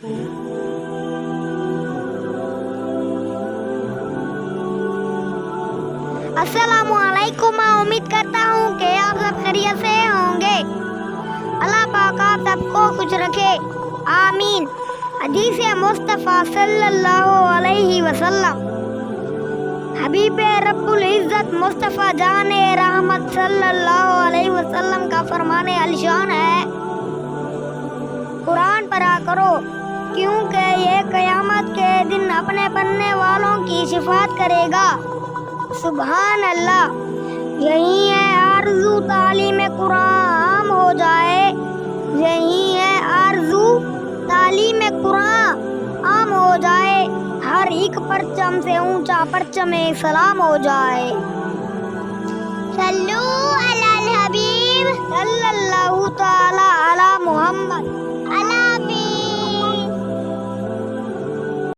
अस्सलामु अलैकुम। मैं उम्मीद करता हूँ कि आप सब खैरियत से होंगे। अल्लाह पाक आप सबको खुश रखे, आमीन। हदीस मुस्तफ़ा सल्लल्लाहु अलैहि वसल्लम, हबीब रब्बुल इज़्ज़त मुस्तफ़ा जान रहमत सल्लल्लाहु अलैहि वसल्लम का फरमाने अलशान है, कुरान पढ़ा करो क्योंकि ये क़यामत के दिन अपने पढ़ने वालों की शिफात करेगा। सुभान अल्लाह। यही है आरज़ू तालीम कुरान आम हो जाए, यही है आरज़ू तालीम कुरान आम हो जाए, हर एक परचम से ऊंचा परचम सलाम हो जाए। सल्लू अलल हबीब सल्लल्लाहु ताला अला मुहम्मद।